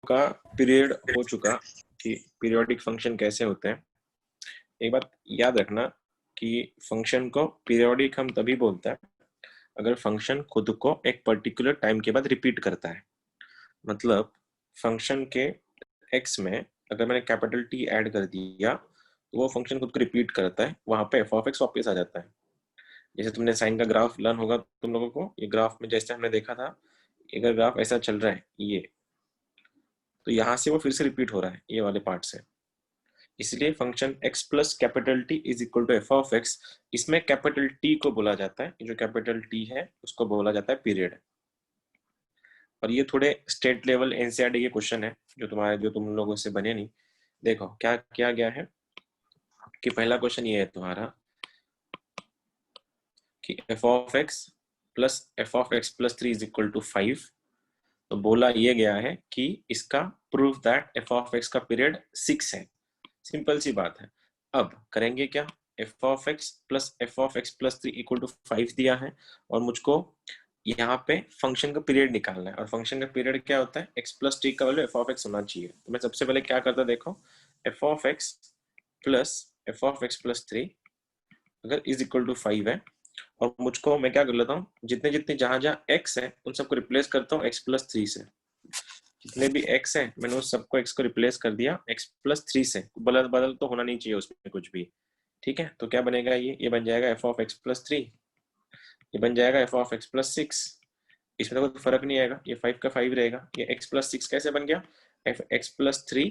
का पीरियड हो चुका कि पीरियोडिक फंक्शन कैसे होते हैं। एक बात याद रखना कि फंक्शन को पीरियोडिक हम तभी बोलते हैं अगर फंक्शन खुद को एक पर्टिकुलर टाइम के बाद रिपीट करता है। मतलब फंक्शन के एक्स में अगर मैंने कैपिटल टी ऐड कर दिया तो वो फंक्शन खुद को रिपीट करता है, वहां पे एफ ऑफ एक्स वापस आ जाता है। जैसे तुमने साइन का ग्राफ लर्न होगा तुम लोगों को, ये ग्राफ में जैसे हमने देखा था, अगर ग्राफ ऐसा चल रहा है ये, तो यहाँ से वो फिर से रिपीट हो रहा है ये वाले पार्ट से। इसलिए function x plus capital T is equal to F of X, इसमें कैपिटल टी को बोला जाता है, जो कैपिटल टी है उसको बोला जाता है पीरियड। और ये थोड़े स्टेट लेवल एनसीईआरटी के क्वेश्चन है जो तुम लोगों से बने नहीं। देखो क्या किया गया है कि पहला क्वेश्चन ये है तुम्हारा कि F of X plus three is equal to 5। तो बोला ये गया है कि इसका proof that F of X का पीरियड 6 है। सिंपल सी बात है। अब करेंगे क्या, F of X plus three equal to 5 दिया है और मुझको यहाँ पे फंक्शन का पीरियड निकालना है। और फंक्शन का पीरियड क्या होता है, एक्स प्लस टी का वैल्यू एफ ऑफ एक्स होना चाहिए। तो मैं सबसे पहले क्या करता, देखो F of X plus three अगर इज इक्वल टू 5 है, और मुझको मैं क्या कर लेता हूँ, जितने जितने जहां जहां एक्स है उन सबको रिप्लेस करता हूँ एक्स प्लस थ्री से। जितने भी एक्स है मैंने उस सबको एक्स को रिप्लेस कर दिया एक्स प्लस थ्री से। बदल बदल तो होना नहीं चाहिए उसमें कुछ भी। ठीक है, तो क्या बनेगा, ये बन जाएगा F of X plus three, ये बन जाएगा F of X plus six. इसमें तो कोई फर्क नहीं आएगा, ये 5 का 5 रहेगा। ये एक्स प्लस सिक्स कैसे बन गया, एफ एक्स प्लस थ्री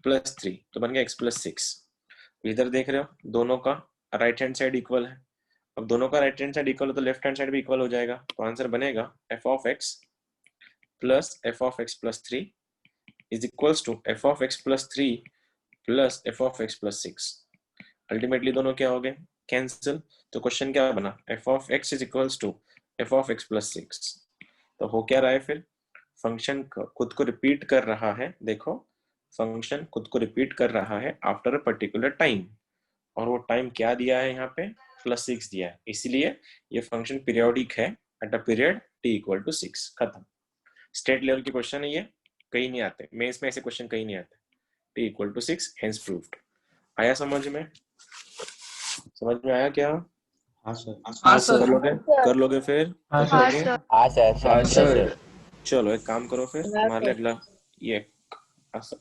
तो बन गया एक्स प्लस सिक्स। इधर देख रहे हो दोनों का राइट हैंड साइड इक्वल है। अब दोनों का राइट हैंड साइड इक्वल हो तो लेफ्ट हैंड साइड भी इक्वल हो जाएगा। तो आंसर बनेगा F of X plus three is equals to F of X plus three plus F of X plus six. Ultimately दोनों क्या हो गए, कैंसिल। तो क्वेश्चन क्या बना, F of X is equals to F of X plus six. तो हो क्या रहा है फिर, फंक्शन खुद को रिपीट कर रहा है। देखो फंक्शन खुद को रिपीट कर रहा है आफ्टर अ पर्टिकुलर टाइम, और वो टाइम क्या दिया है यहाँ पे, प्लस सिक्स दिया है। इसलिए ये फंक्शन पीरियोडिक है at a period T equal to six. खत्म। स्टेट लेवल के क्वेश्चन है ये, कहीं नहीं आते मेंस में, ऐसे क्वेश्चन कहीं नहीं आते। T equal to six hence proved. आया समझ में, समझ में आया क्या, हाँ सर। हाँ सर। कर लोगे फिर, हाँ कर सर। हाँ लोगे। सर। हाँ सर, हाँ समझ गए सर। सर। चलो एक काम करो फिर, तुम्हारे लिए अगला ये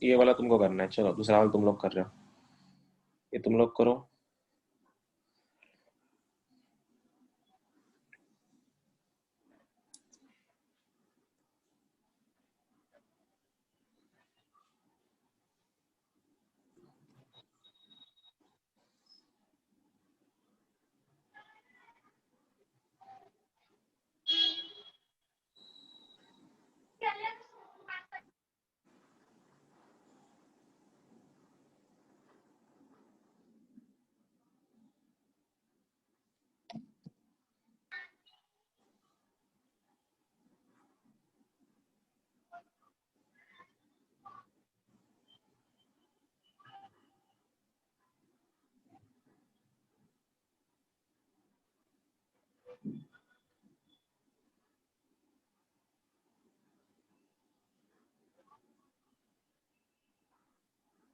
ये वाला तुमको करना है। चलो दूसरा वाला तुम लोग कर रहे हो, ये तुम लोग करो।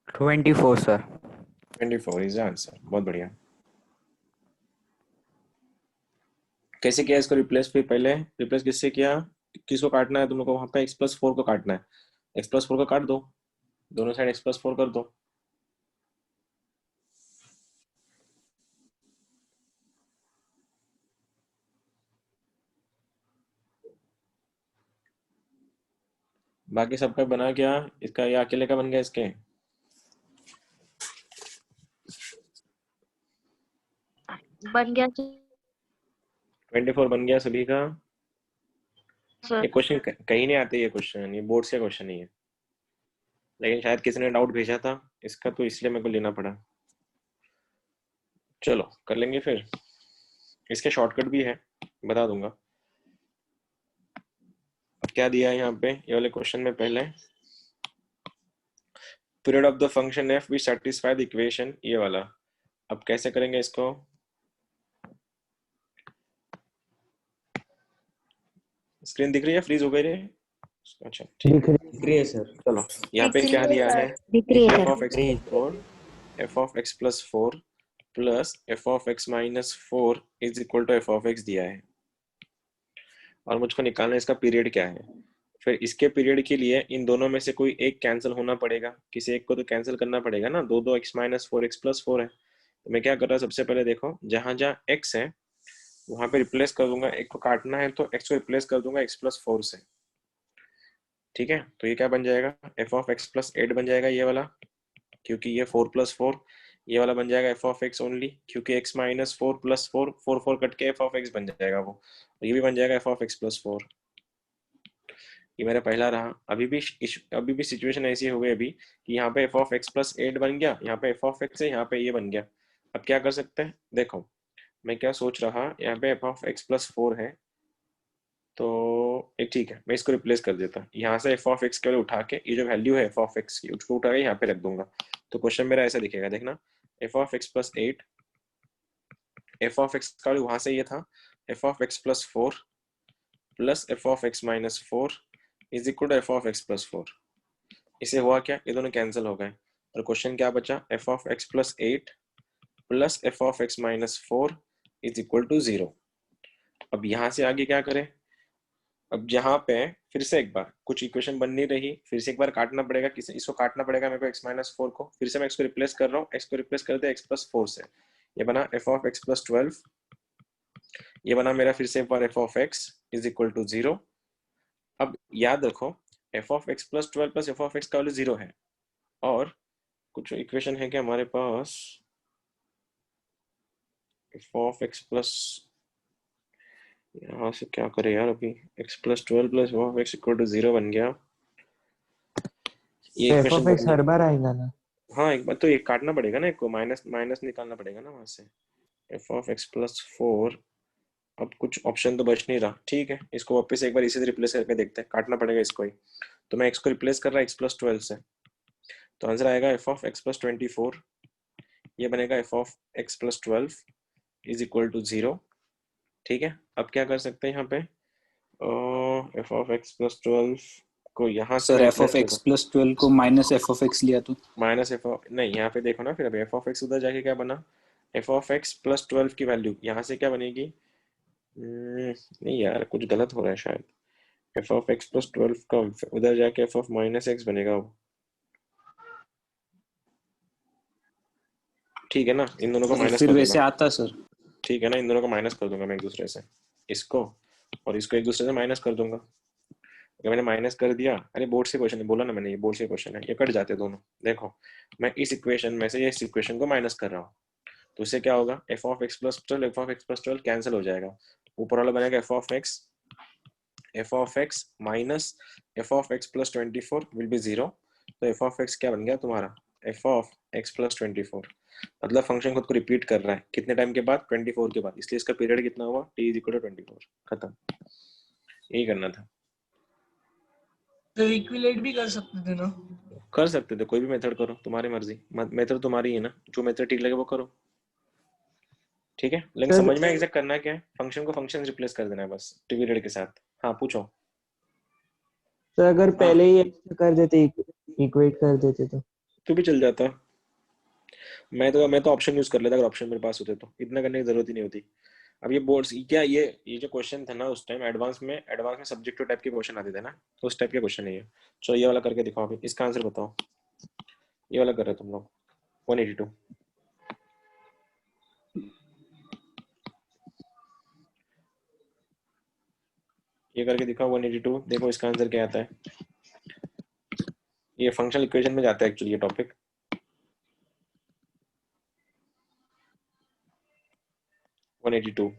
Twenty four sir. 24 is answer, बहुत बढ़िया। कैसे किया इसको रिप्लेस, फिर पहले रिप्लेस किससे किया, किसको काटना है तुम लोग को, वहां पे एक्स प्लस फोर को काटना है। एक्स प्लस फोर को काट दो, दोनों साइड एक्स प्लस फोर कर दो। बाकी सबका बना क्या, इसका ये अकेले का बन गया इसके। बन गया 24 बन गया सभी का। सर। ये क्वेश्चन कहीं नहीं आते, ये क्वेश्चन ये बोर्ड से क्वेश्चन नहीं है, लेकिन शायद किसी ने डाउट भेजा था इसका, तो इसलिए मेरे को लेना पड़ा। चलो कर लेंगे फिर, इसके शॉर्टकट भी है, बता दूंगा। अब क्या दिया है यहाँ पे ये वाले क्वेश्चन में, पहले period of the function F which satisfy the equation, ये वाला। अब कैसे करेंगे इसको, स्क्रीन दिख रही है, फ्रीज हो गई रे। अच्छा ठीक दिख है, रही है सर। चलो यहाँ पे क्या दिया है, दिख रही है F sir. Of X plus four, F of X plus four plus F of X minus four is equal to F of X दिया है, और मुझको निकालना है इसका पीरियड क्या है। फिर इसके पीरियड के लिए इन दोनों में से कोई एक कैंसिल होना पड़ेगा, किसी एक को तो कैंसिल करना पड़ेगा ना, दो दो x minus four x plus four है। तो मैं क्या कर रहा हूँ, सबसे पहले देखो जहां जहां एक्स है वहां पे रिप्लेस कर दूंगा, एक को काटना है तो एक्स को रिप्लेस कर दूंगा एक्स प्लस फोर से। ठीक है, तो ये क्या बन जाएगा, F of X plus eight बन जाएगा ये वाला, क्योंकि ये फोर प्लस फोर। ये वाला बन जाएगा एफ ऑफ एक्स ओनली, क्योंकि x minus four plus four, four four cut के एफ ऑफ एक्स बन जाएगा वो, और ये भी बन जाएगा F of X plus four. ये मेरा पहला रहा। अभी भी सिचुएशन ऐसी हो गई अभी कि यहाँ पे F of X plus eight बन गया, यहाँ पे एफ ऑफ एक्स है, यहाँ पे ये बन गया। अब क्या कर सकते हैं, देखो मैं क्या सोच रहा, यहाँ पे F of X plus four है, तो एक ठीक है, मैं इसको रिप्लेस कर देता, यहाँ से एफ ऑफ एक्स केवल उठा के ये जो वैल्यू है एफ ऑफ एक्स की उसको उठा के यहाँ पे रख दूंगा। तो क्वेश्चन मेरा ऐसा दिखेगा, देखना F of X plus eight, F of X का वहां से ये था F of X plus four plus F of X minus four is equal to F of X plus four. इसे हुआ क्या, ये दोनों कैंसिल हो गए, और क्वेश्चन क्या बचा, F of X plus eight plus F of X minus four is equal to zero. अब यहाँ से आगे क्या करें, अब यहाँ पे फिर से एक बार कुछ इक्वेशन बन नहीं रही, फिर से एक बार काटना पड़ेगा, किसी इसको काटना पड़ेगा मेरे को एक्स माइनस फोर को, फिर से मैं एक्स को रिप्लेस कर रहा हूँ, एक्स को रिप्लेस कर दे एक्स प्लस फोर से, ये बना F of X plus twelve, ये बना मेरा फिर से एक बार F of X is equal to zero. अब याद रखो F of X plus twelve plus F of X का वैल्यू जीरो है, और कुछ इक्वेशन है क्या हमारे पास, एफ ऑफ एक्स प्लस, यहाँ से क्या करें यार, अभी X plus twelve plus F of X equal to zero बन गया, ये एफ इक्वेशन ऑफ एक्स बननी, हर बार आएगा ना। हाँ एक बार तो ये काटना पड़ेगा ना, एक को माइनस माइनस निकालना पड़ेगा ना वहां से, F of X plus four. अब कुछ ऑप्शन तो बच नहीं रहा, ठीक है इसको वापस एक बार इसी से रिप्लेस करके देखते हैं, काटना पड़ेगा इसको ही। तो मैं एक्स को रिप्लेस कर रहा एक्स प्लस ट्वेल्व से, तो आंसर आएगा F of X plus twenty four, ये बनेगा F of X plus twelve is equal to zero. ठीक है, अब क्या कर सकते हैं यहाँ पे, F of X plus twelve को यहाँ से सर मैं एफ रिप्लेस ऑफ कर एक्स दूँ, प्लस 12 को माइनस एफ ऑफ एक्स लिया तो माइनस एफ ऑफ नहीं, यहाँ पे देखो ना, फिर अभी एफ ऑफ एक्स उधर जाके क्या बना, F of X plus twelve की वैल्यू यहाँ से क्या बनेगी, नहीं यार कुछ गलत हो रहा है शायद, F of X plus twelve का उधर जाके एफ ऑफ माइनस एक्स बनेगा वो, ठीक है ना, इन दोनों को सर माइनस फिर कर दूंगा, वैसे आता सर। ठीक है ना, इन दोनों को माइनस कर दूंगा मैं एक दूसरे से, इसको और इसको एक दूसरे से माइनस कर दूंगा। अगर मैंने माइनस कर दिया, अरे बोर्ड से क्वेश्चन है, बोला ना मैंने ये बोर्ड से क्वेश्चन है, ये कट जाते दोनों। देखो मैं इस इक्वेशन में से ये इस इक्वेशन को माइनस कर रहा हूँ, तो इससे क्या होगा, F of X plus twelve, F of X plus twelve cancel हो जाएगा, ऊपर वाला बनेगा F of X minus F of X plus twenty four will be zero. तो एफ ऑफ एक्स क्या बन गया तुम्हारा, F of X plus twenty four, मतलब फंक्शन खुद को रिपीट कर रहा है कितने टाइम के बाद, 24 के बाद, इसलिए इसका पीरियड कितना हुआ, टी इज इक्वल टू 24, खत्म, यही करना था। तो इक्विलेट भी कर सकते थे ना। कर सकते थे, कोई भी मेथड करो, तुम्हारी मर्जी, मेथड तुम्हारी है ना, जो मेथड ठीक लगे वो करो, ठीक है, लेकिन सर समझ में एग्जैक्ट करना क्या है, फंक्शन को फंक्शन रिप्लेस कर देना है बस पीरियड के साथ। हाँ पूछो। सर अगर हाँ पहले ही ऐसा कर देते, इक्वेट कर देते तू भी चल जाता, मैं तो ऑप्शन यूज कर लेता, अगर ऑप्शन मेरे पास होते तो इतना करने की जरूरत ही नहीं होती। अब ये बोर्ड्स क्या, ये जो क्वेश्चन था ना उस टाइम एडवांस में सब्जेक्टिव टाइप के क्वेश्चन आते थे ना, उस टाइप के क्वेश्चन है ये। चलो ये वाला करके दिखाओ, अभी इसका आंसर बताओ, ये वाला कर रहे हो तुम लोग 182, ये करके दिखाओ 182, देखो इसका आंसर क्या आता है, ये फंक्शनल इक्वेशन में जाता है एक्चुअली ये टॉपिक। 182,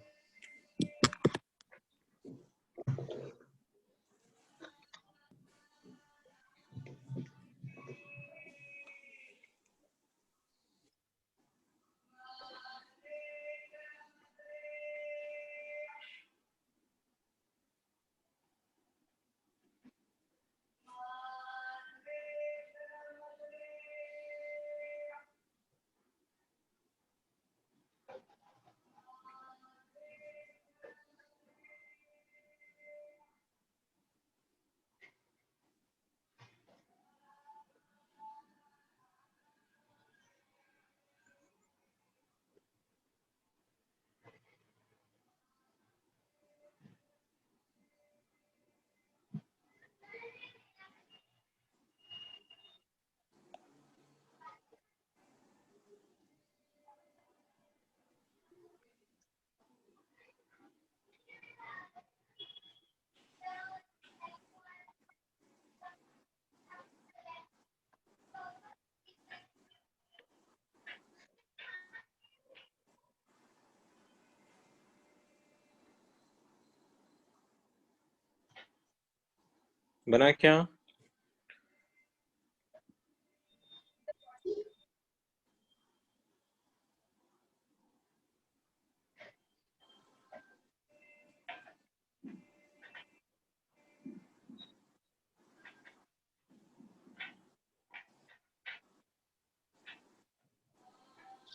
बना क्या?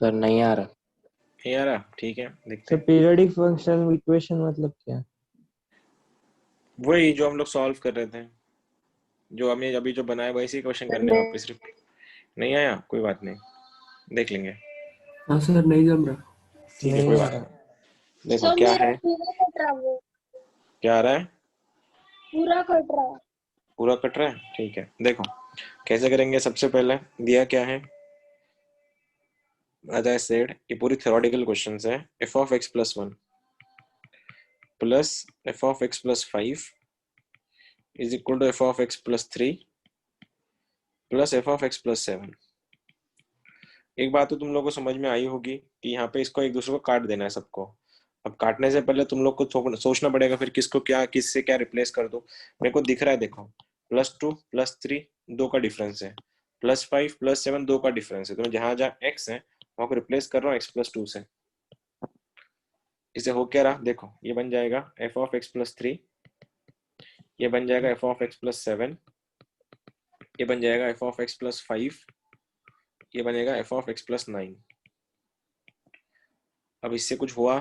सर नहीं आ रहा। नहीं आ रहा? ठीक है, देखते सर हैं। पीरियोडिक फंक्शन इक्वेशन मतलब क्या? वही जो हम लोग सॉल्व कर रहे थे, जो हमने अभी जो बनाया वैसे क्वेश्चन करने हैं वापस। सिर्फ नहीं आया, कोई बात नहीं, देख लेंगे। हाँ सर नहीं जम रहा। ठीक है, नहीं कोई आ बात रहा। नहीं। देखो क्या है, क्या आ रहा है, पूरा कट रहा है। पूरा कट रहा है। ठीक है, देखो कैसे करेंगे। सबसे पहले दिया क्या है, as I said, ये पूरी theoretical questions है। f of x plus 1 plus f of x plus 5 is equal to f of x plus 3 plus f of x plus 7। एक बात तो तुम लोग को समझ में आई होगी कि यहाँ पे इसको एक दूसरे को काट देना है सबको। अब काटने से पहले तुम लोग को सोचना पड़ेगा फिर किसको क्या, किससे क्या रिप्लेस कर दो। मेरे को दिख रहा है, देखो +2 +3 2 का डिफरेंस है, +5 +7 2 का डिफरेंस है। तो मैं जहां जहां x है वहां को रिप्लेस कर रहा हूँ x + 2 से। इसे हो क्या रहा, देखो ये बन जाएगा f of x + 3, ये बन जाएगा f of x + 7, ये बन जाएगा f of x + 5, ये बनेगा f of x + 9। अब इससे कुछ हुआ,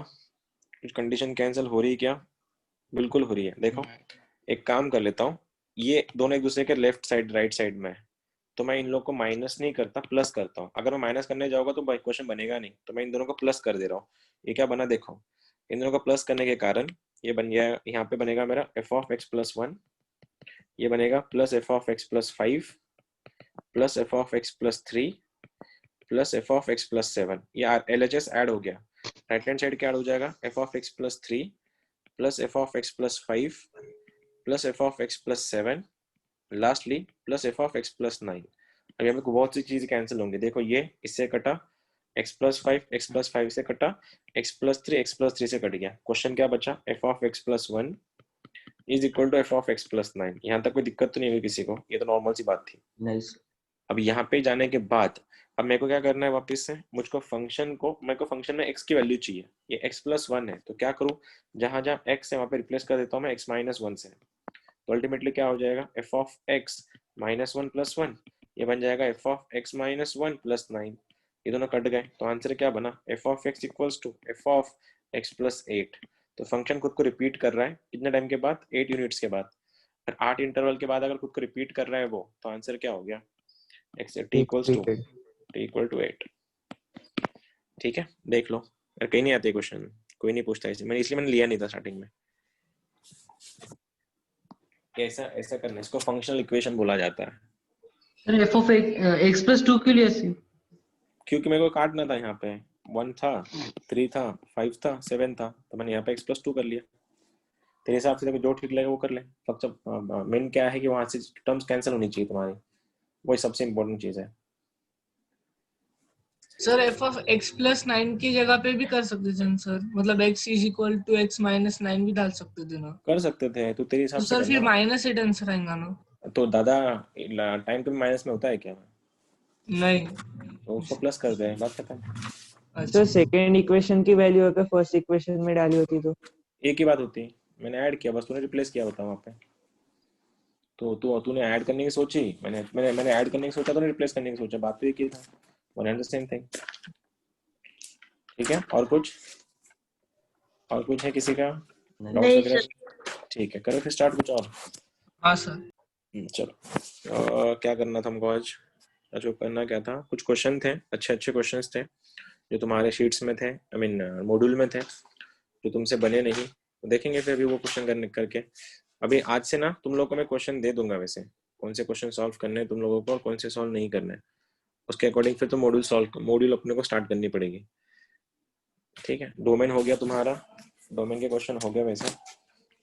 कुछ कंडीशन कैंसिल हो रही है क्या? बिल्कुल हो रही है। देखो एक काम कर लेता हूँ, ये दोनों एक दूसरे के लेफ्ट साइड राइट साइड में है, तो मैं इन लोग को माइनस नहीं करता, प्लस करता हूँ। अगर मैं माइनस करने जाऊंगा तो क्वेश्चन बनेगा नहीं, तो मैं इन दोनों को प्लस कर दे रहा हूँ। ये क्या बना, देखो इन दोनों को प्लस करने के कारण ये बन गया, यहाँ पे बनेगा मेरा f of x + 1, ये बनेगा plus f of x + 5 plus f of x + 3 plus f of x + 7। ये LHS ऐड हो गया, राइट हैंड साइड क्या ऐड हो जाएगा, f of x + 3 plus f of x + 5 plus f of x + 7 lastly plus f of x + 9। अब यहाँ पे बहुत सी चीजें कैंसिल होंगी। देखो ये इससे कटा, x + 5 x + 5 से कटा, x + 3 x + 3 से कट गया। क्वेश्चन क्या बचा, f of x + 1 is equal to f of x + 9। यहाँ तक कोई दिक्कत तो नहीं हुई किसी को, ये तो नॉर्मल सी बात थी। नहीं सर। अब यहाँ पे जाने के बाद अब मेरे को क्या करना है, वापस से मुझको फंक्शन को, मेरे को फंक्शन में x की वैल्यू चाहिए। ये x + 1 है, तो क्या करूँ, जहां जहां x है वहां पे रिप्लेस कर देता हूँ मैं x - 1 से। तो अल्टीमेटली क्या हो जाएगा, f of x - 1 + 1, ये बन जाएगा f of x - 1 + 9। ये दोनों कट गए, तो आंसर क्या बना, f of x equals to f of x + 8। तो फंक्शन खुद को रिपीट कर रहा है कितने टाइम के बाद, 8 यूनिट्स के बाद। 8 इंटरवल के बाद अगर खुद को रिपीट कर रहा है वो, तो आंसर क्या हो गया, x t equal to 8। ठीक है, देख लो, कहीं नहीं आते क्वेश्चन, कोई नहीं पूछता इसलिए मैंने लिया नहीं था स्टार्टिंग में। ऐसा ऐसा करना, इसको फंक्शनल इक्वेशन बोला जाता है। सर f of x + 2 क्यों लिया सी? क्योंकि मेरे को काटना था, यहाँ पे 1 था, 3 था, 5 था, 7 था, तो मैंने यहाँ पे x + 2 कर लिया। तेरे हिसाब से देखो जो ठीक लगेगा वो कर ले। मेन क्या है कि वहां से टर्म्स कैंसिल होनी चाहिए तुम्हारी, वही सबसे इम्पोर्टेंट चीज है। सर f of x + 9 की जगह पे भी कर सकते थे सर, मतलब x = x - 9 भी डाल सकते थे ना। कर सकते थे, तो तेरे हिसाब तो से सर फिर करना। -8 आंसर आएगा ना। तो दादा टाइम कभी माइनस में होता है क्या, नहीं। तो उसको प्लस कर दे, बात खत्म। सर अच्छा सेकेंड इक्वेशन की वैल्यू अगर फर्स्ट इक्वेशन में डाली होती तो? एक ही बात होती, मैंने ऐड किया, बस तूने रिप्लेस किया, बता वहाँ पे। तो तूने ऐड करने की सोची, मैंने ऐड करने की सोचा, तूने रिप्लेस करने की सोचा, बात तो एक ही था, one and the same thing. ठीक है, और कुछ है किसी का डाउट्स नहीं वगैरह? सर। ठीक है, करो फिर स्टार्ट कुछ और। हाँ सर। चलो क्या करना था हमको आज, जो करना क्या था, कुछ क्वेश्चन थे, अच्छे क्वेश्चंस थे जो तुम्हारे शीट्स में थे, आई मीन मॉड्यूल में थे, जो तुमसे बने नहीं, तो देखेंगे फिर अभी वो क्वेश्चन करके। अभी आज से ना तुम लोगों को मैं क्वेश्चन दे दूंगा, वैसे कौन से क्वेश्चन सॉल्व करने हैं तुम लोगों को और कौन से सॉल्व नहीं करने हैं, उसके अकॉर्डिंग फिर तो मॉड्यूल अपने को स्टार्ट करनी पड़ेगी। ठीक है, डोमेन हो गया तुम्हारा, डोमेन के क्वेश्चन हो गया वैसे,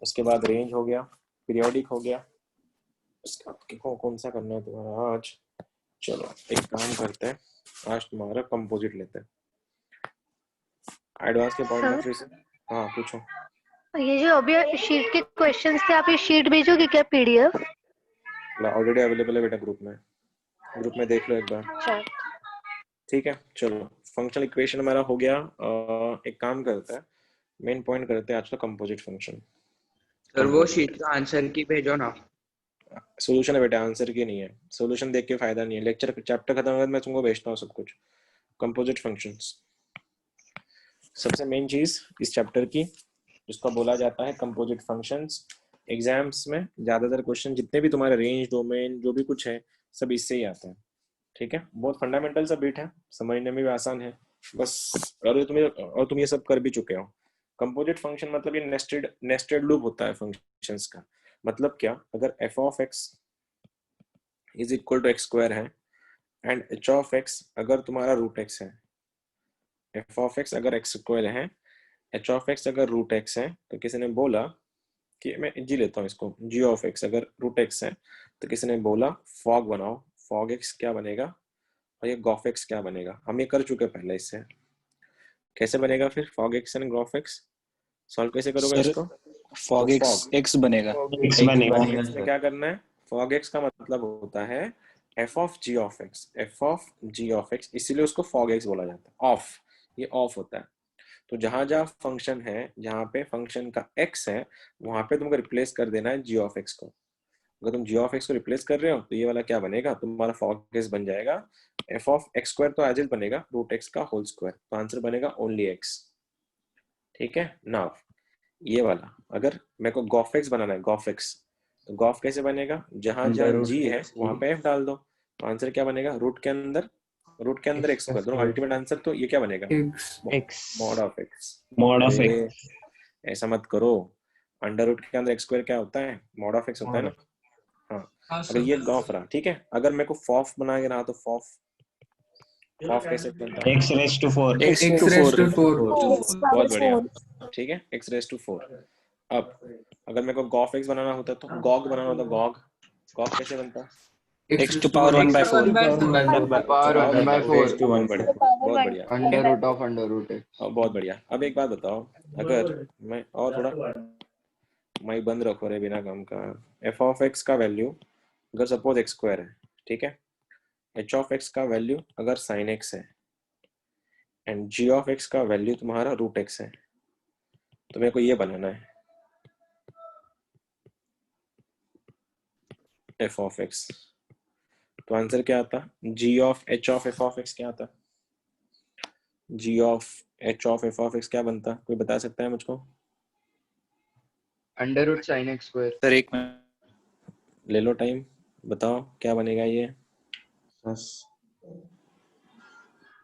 उसके बाद रेंज हो गया, पीरियोडिक हो गया, उसके बाद कौन सा करना है तुम्हारा आज। चलो एक काम करते हैं, आज तुम्हारा कंपोजिट लेते हैं, एडवांस के पॉइंट ऑफ सर व्यू से। हाँ पूछो। ये जो अभी शीट के क्वेश्चंस थे, आप ये शीट भेजोगे क्या PDF? ऑलरेडी अवेलेबल है बेटा ग्रुप में देख लो एक बार। अच्छा ठीक है चलो, फंक्शनल इक्वेशन हमारा हो गया। एक काम करते हैं, मेन पॉइंट करते हैं आज का कंपोजिट फंक्शन। सर वो शीट का आंसर की भेजो ना। सॉल्यूशन है बेटा, आंसर की नहीं है। सॉल्यूशन देख के फायदा नहीं है, लेक्चर चैप्टर खत्म होगा मैं तुमको भेजता हूँ सब कुछ। कंपोजिट फंक्शंस सबसे मेन चीज इस चैप्टर की, जिसका बोला जाता है कंपोजिट फंक्शंस। एग्जाम्स में ज्यादातर क्वेश्चन जितने भी तुम्हारे रेंज डोमेन जो भी कुछ है सब इससे ही आता है। ठीक है, बहुत फंडामेंटल सा बिट है, समझने में भी आसान है बस। और तुम ये सब कर भी चुके हो। कंपोजिट फंक्शन मतलब ये नेस्टेड लूप होता है फंक्शंस का। मतलब क्या, अगर f of x is equal to X square है एंड h ऑफ x अगर तुम्हारा रूट x है, f ऑफ x अगर x स्क्वायर है, h ऑफ x अगर रूट x है, तो किसी ने बोला कि मैं g लेता हूँ इसको, g ऑफ x अगर रूट x है, तो किसी ने बोला फॉग बनाओ, फॉग x क्या बनेगा और ये गॉफ x क्या बनेगा। हम ये कर चुके पहले। इससे कैसे बनेगा फिर fog x and gof x? Solve कैसे करोगे सर इसको? फॉग तो एक्स एक्स बनेगा। x बनेगा फॉग x में क्या करना है, फॉग x का मतलब होता है f of g of x, f of g of x, इसीलिए उसको फॉग x बोला जाता है। ऑफ, ये ऑफ होता है। तो जहां जहां फंक्शन है, जहां पे फंक्शन का x है, वहां पे तुमको रिप्लेस कर देना है g ऑफ x को। अगर तुम g ऑफ x को रिप्लेस कर रहे हो तो ये वाला क्या बनेगा, तुम्हारा फॉग x बन जाएगा f ऑफ x स्क्वायर, तो एज इट बनेगा रूट x का होल स्क्वायर, तो आंसर बनेगा ओनली x। ठीक है ना। ये वाला अगर मेरे को गॉफ x बनाना है, गॉफ x, तो गॉफ कैसे बनेगा, जहां जहां g है वहां पे f डाल दो, तो आंसर क्या बनेगा, रूट के अंदर x स्क्वायर, दोनों अल्टीमेट आंसर। तो ये क्या बनेगा, mod of x। Mod of अरे x। ऐसा मत करो, अंडर रूट के अंदर एक्स स्क्वायर क्या होता है, मॉड ऑफ एक्स होता है ना। हाँ, हाँ अगर ये सर। गॉफ रहा, ठीक है। अगर मेरे को फॉफ बना के रहा तो फॉफ कैसे बनता है, x raise to 4। X x to raised to four. 4। बहुत बढ़िया। ठीक है, एक्स रेस टू 4। अब अगर मेरे को गॉफ एक्स बनाना होता तो गॉग बनाना होता, गॉग कैसे बनता, एक्स टू पावर 1/4। 1/4 टू 1 बढ़िया, बहुत बढ़िया, अंडर रूट है। बहुत बढ़िया। अब एक बात बताओ, अगर मैं और थोड़ा माइक बंद रखो रे बिना काम का। एफ ऑफ एक्स का वैल्यू अगर सपोज एक्स स्क्वायर है, ठीक है, एच ऑफ एक्स का वैल्यू अगर साइन एक्स है एंड जी ऑफ एक्स का वैल्यू तुम्हारा रूट एक्स है, तो मेरे को ये बनाना है एफ ऑफ एक्स। तो आंसर क्या आता, G of H of F of X क्या आता, G of H of F of X क्या बनता, कोई बता सकता है मुझको? Under root sine X square. Sir एक मिनट ले लो टाइम, बताओ क्या बनेगा ये।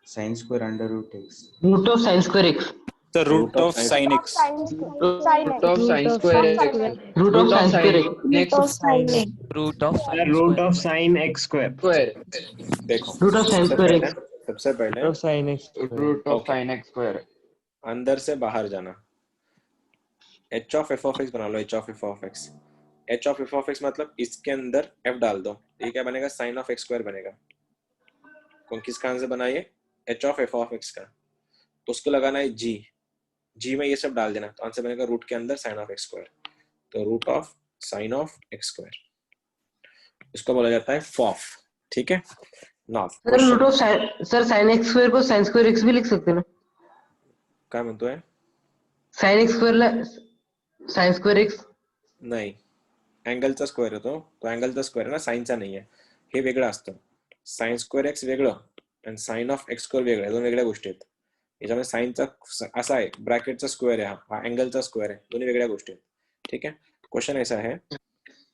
Sine square under root X. Root of sine square X. Sir root of sine X. Root of sine square X. Root of sine square X. Root of sine x square. देखो root of sine square X. सबसे पहले of sin x root of okay, sine X square. अंदर से बाहर जाना, H of F of X बना लो, H of F of X. H of F of X मतलब इसके अंदर एफ डाल दो, ये क्या बनेगा, साइन ऑफ एक्स स्क्वायर बनेगा। कौन किसका आंसर बना, ये H of F of X का। तो उसको लगाना है जी में ये सब डाल देना, तो आंसर बनेगा रूट के अंदर साइन ऑफ एक्स स्क्वायर, तो root of sine of X square, इसको बोला जाता है फॉफ। ठीक है ना। Sir root of sir sine X square को साइन स्क्वायर एक्स भी लिख सकते हैं ना? काय म्हणतोय? साइन एक्स स्क्वायरला साइन स्क्वायर एक्स नाही, अँगलचा स्क्वेअर होतो, तो अँगलचा स्क्वेअर आहे ना, साइनचा नाही आहे, हे वेगळं असतं। साइन स्क्वेअर एक्स वेगळं आणि साइन ऑफ एक्स स्क्वेअर वेगळं, दोन वेगळ्या गोष्टी आहेत। याच्यामध्ये साइनचा असा आहे, ब्रॅकेटचा स्क्वेअर आहे, हा अँगलचा स्क्वेअर आहे, दोन्ही वेगळ्या गोष्टी आहेत। ठीक है, क्वेश्चन ऐसा है,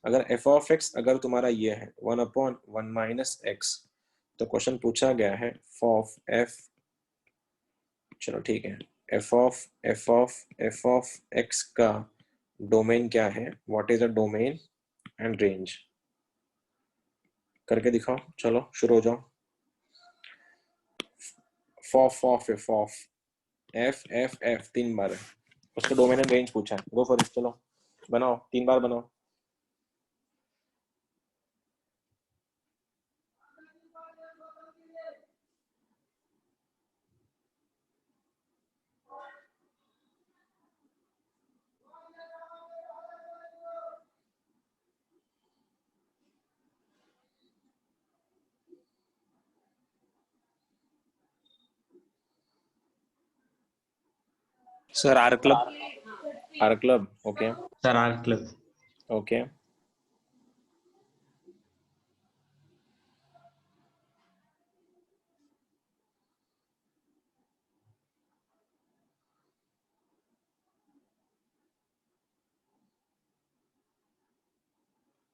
अगर एफ ऑफ एक्स अगर तुम्हारा ये है 1/1 माइनस एक्स, तो क्वेश्चन पूछा गया है फॉफ एफ, चलो ठीक है, एफ ऑफ एक्स का डोमेन क्या है, what is the domain and range, करके दिखाओ। चलो शुरू हो जाओ। फॉफ एफ एफ एफ 3 बार है, उसका डोमेन एंड रेंज पूछा है, गो फॉर इट। चलो बनाओ, 3 बार बनाओ। Sir R club. R club. Okay sir R club. Okay.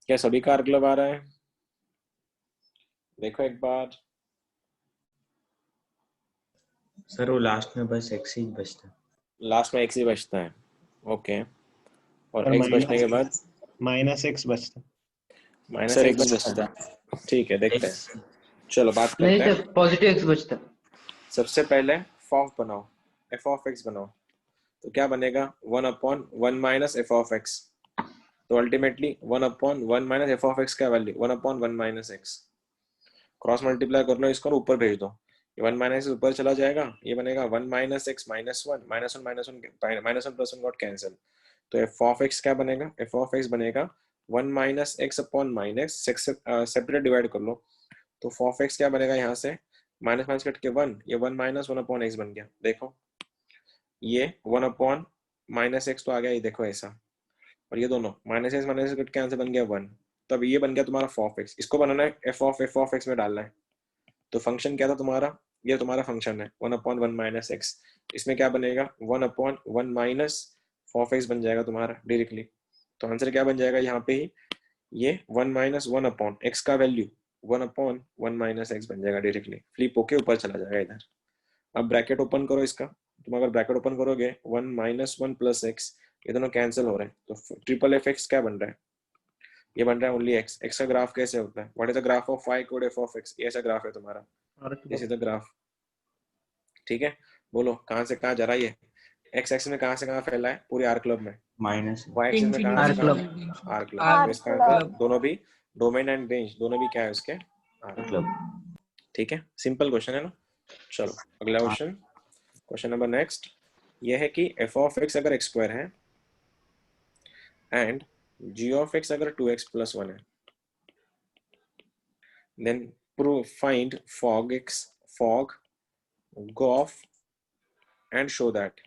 क्या सभी का आर क्लब आ रहा है? देखो एक बार. सर वो लास्ट में बस एक्स ही बचता. लास्ट में एक्स ही बचता है. ओके. और और एक्स बचने के बाद -x बचता. माइनस सर एक्स एक्स बचता बचता. है. ठीक है, देखते हैं. चलो बात नहीं करते हैं. सर पॉजिटिव एक्स बचता. सबसे पहले फॉफ बनाओ, एफ ऑफ एक्स बनाओ. तो क्या बनेगा? 1/1 माइनस एफ ऑफ एक्स. तो ultimately 1/1 minus F of X का value 1/1 minus X. Cross multiply कर लो इसको और ऊपर भेज दो. ये 1 माइनस ऊपर चला जाएगा, ये बनेगा 1 minus x -1 -1 plus 1 got cancel. तो एफ ऑफ एक्स क्या बनेगा? एफ ऑफ एक्स बनेगा 1 minus x upon minus separate divide कर लो. तो एफ ऑफ एक्स क्या बनेगा? यहाँ से माइनस माइनस कट के 1, ये 1 माइनस 1 अपॉन एक्स बन गया. देखो ये 1 अपॉन माइनस एक्स तो आ गया, ये देखो ऐसा. और ये दोनों माइनस एक्स कट के आंसर बन गया 1. तब ये बन गया तुम्हारा एफ ऑफ एक्स. इसको बनाना है एफ ऑफ एक्स में डालना है. तो फंक्शन क्या था तुम्हारा? ये तुम्हारा फंक्शन है 1/1 माइनस एक्स. इसमें क्या बनेगा? 1/1 माइनस ऑफ एक्स बन जाएगा तुम्हारा डायरेक्टली. तो आंसर क्या बन जाएगा यहाँ पे ही? ये 1 माइनस 1 अपॉन एक्स का वैल्यू 1/1 माइनस एक्स बन जाएगा डायरेक्टली. फ्लिप होके ऊपर चला जाएगा इधर. अब ब्रैकेट ओपन करो इसका. तुम अगर ब्रैकेट ओपन करोगे 1 माइनस 1 प्लस एक्स, ये दोनों कैंसिल हो रहे हैं. तो ट्रिपल एफ एक्स क्या बन रहा है? ये बन रहा है ओनली एक्स. एक्स का ग्राफ कैसे होता है? What is the graph of y code F of x? ये ऐसा ग्राफ है तुम्हारा. This is the graph. ठीक है, बोलो कहाँ से कहाँ जा रहा है ये? एक्स एक्स में कहाँ से कहाँ फैला है? पूरे आर क्लब में. माइनस y एक्सिस में कहाँ से क्लब. कहाँ? R club. इसका दोनों भी डोमेन एंड रेंज दोनों भी क्या है उसके? R club. ठीक है, सिंपल क्वेश्चन है ना. चलो अगला क्वेश्चन. क्वेश्चन नंबर नेक्स्ट ये है कि एफ ऑफ एक्स अगर एक्स स्क्वायर है एंड जी ऑफ एक्स अगर 2x + 1 है, then prove find fog X, fog gof and show that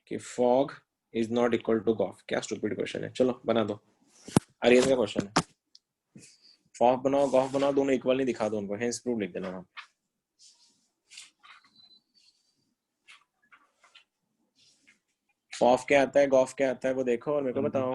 कि fog is not equal to gof. क्या स्टूपिड क्वेश्चन है. चलो बना दो. अरियन का क्वेश्चन है. फॉग बनाओ गॉफ बनाओ, दोनों इक्वल नहीं दिखा दो उनको. हेंस प्रूव लिख देना. फॉफ क्या आता है, गॉफ क्या आता है वो देखो और मेरे को बताओ.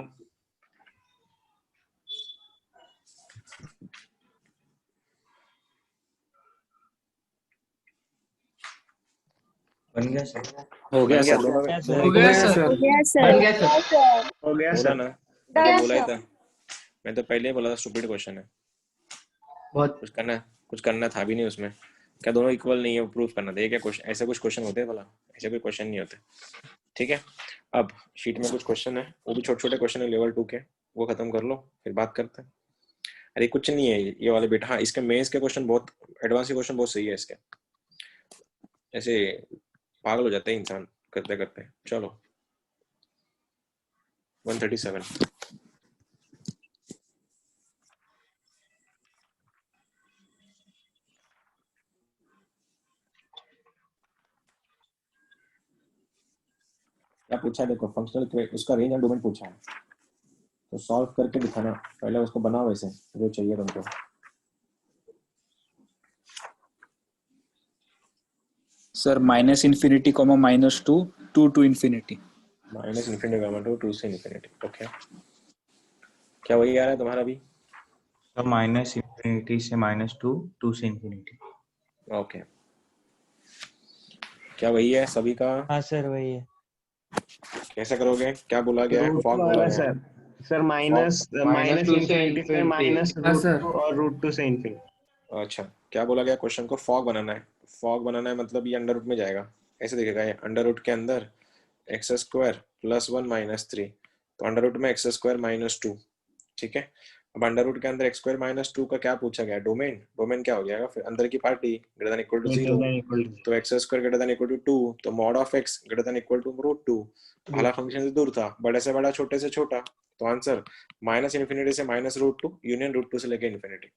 बन गया सर. हो गया सर. दोनों में हो गया सर. बन गया सर. हो गया बोला सर. ना, मैंने बोला ही था. मैं तो पहले ही बोला था स्टूपिड क्वेश्चन है. बहुत कुछ करना था भी नहीं उसमें. क्या दोनों इक्वल नहीं है प्रूफ करना था? ये क्या क्वेश्चन? ऐसे कुछ क्वेश्चन होते हैं भला? ऐसे कोई क्वेश्चन नहीं होते. ठीक है, अब शीट में कुछ क्वेश्चन है, वो भी छोटे छोटे क्वेश्चन है लेवल 2 के. वो खत्म कर लो फिर बात करते हैं. अरे कुछ नहीं है ये वाले बेटा. हाँ, इसके मेंस के क्वेश्चन बहुत एडवांस के क्वेश्चन बहुत सही है इसके. ऐसे पागल हो जाते हैं इंसान करते करते. चलो 137. क्या पूछा है देखो. फंक्शनल उसका रेंज एंड डोमेन पूछा है, तो सॉल्व करके दिखाना. पहले उसको बनाओ वैसे जो चाहिए तुमको. Sir -∞, -2 2 to infinity. -∞, 2 से infinity. ओके, क्या वही आ रहा है तुम्हारा भी? तो -∞ से -2, 2 से इंफिनिटी. ओके, क्या वही है सभी का? हाँ सर वही है. कैसे करोगे? क्या बोला गया है? फॉग बोला गया है. सर सर माइनस -2 से ∞ से infinity. -√2 और √2 से इन्फिनिटी. अच्छा, क्या बोला गया? क्वेश्चन को फॉग बनाना है. फॉग बनाना है मतलब ये अंडर रूट में जाएगा. ऐसे दिखेगा ये अंडर रूट के अंदर x² + 1 - 3. तो अंडर रूट में x² - 2. ठीक है, अब अंडर रूट के अंदर x² - 2 का क्या पूछा गया? डोमेन. डोमेन क्या हो जाएगा फिर? अंदर की party greater than equal to 0. तो x² greater than equal to 2. तो mod of x greater than equal to √2. पहला फंक्शन से दूर था, बड़े से बड़ा छोटे से छोटा. तो आंसर -∞ से -√2 यूनियन √2 से लेके इन्फिनिटी.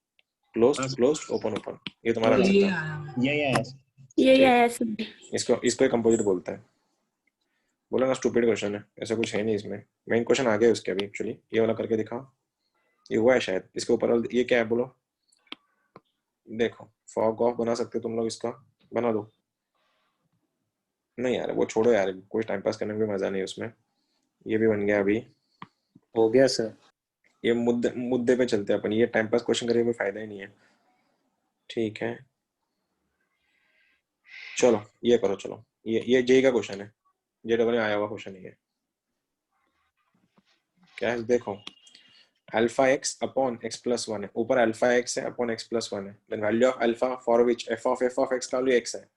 Closed open open. ये तुम्हारा आंसर था. ये ये आया सर. इसको कंपोजिट बोलते हैं. बोला ना स्टूपिड क्वेश्चन है, ऐसा कुछ है नहीं इसमें। मेन क्वेश्चन आ गया उसके अभी एक्चुअली, ये वाला करके दिखाओ, ये हुआ है शायद। इसके ऊपर ये क्या है बोलो, देखो फॉग ऑफ बना सकते हो तुम लोग, इसका बना दो। नहीं यार वो छोड़ो यार, कोई टाइम पास करने में भी मजा नहीं उसमें। ये भी बन गया अभी, हो गया सर। ये मुद्दे पे चलते हैं अपन, ये टाइम पास क्वेश्चन करके कोई फायदा ही नहीं है। ठीक है चलो ये करो, चलो ये जेई का क्वेश्चन है, जेडबल में आया हुआ क्वेश्चन है। क्या है देखो, alpha X upon X plus one है, ऊपर अल्फा एक्स है अपॉन एक्स प्लस वन है, then value of alpha for which F of X का वैल्यू एक्स है।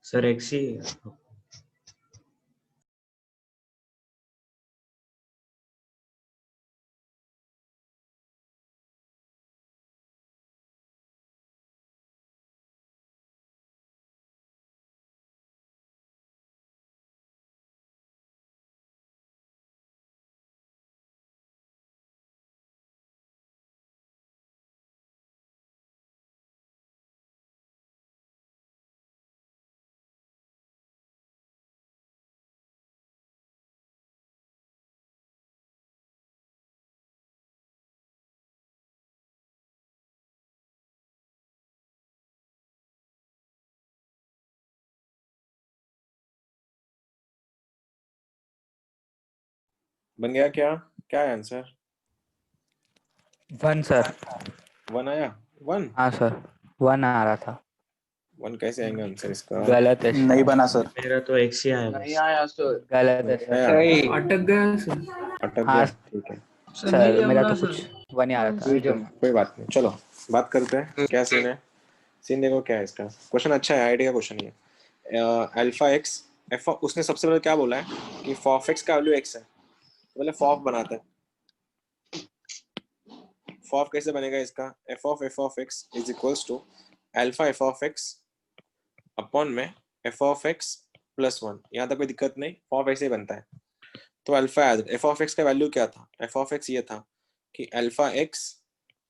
सर एक्स ही है। बन गया क्या, क्या है आंसर? 1 सर। 1 आया? 1 हाँ सर 1 आ रहा था। 1 कैसे आएंगे आंसर इसका? गलत है नहीं बना सर। मेरा तो एक्स ही आया नहीं बस। आया सर। गलत है सर। आया? अटक गया सर। अटक हाँ गया, ठीक है सर नहीं सर जम मेरा रहा तो कुछ सर। 1 ही आ रहा था। ठीक है, कोई बात नहीं। चलो बात करते हैं क्या सीन है। सीन देखो क्या है इसका, क्वेश्चन अच्छा है, आईडी का क्वेश्चन है। अल्फा एक्स एफ, उसने सबसे पहले क्या बोला है कि फॉफ एक्स का वैल्यू एक्स है, तो पहले फॉफ बनाता है। फॉफ कैसे बनेगा इसका, F of X is equals to alpha F of X upon में F of X plus one. यहाँ तक कोई दिक्कत नहीं, फॉफ ऐसे ही बनता है। तो अल्फा एफ ऑफ एक्स का वैल्यू क्या था, एफ ऑफ एक्स ये था कि अल्फा एक्स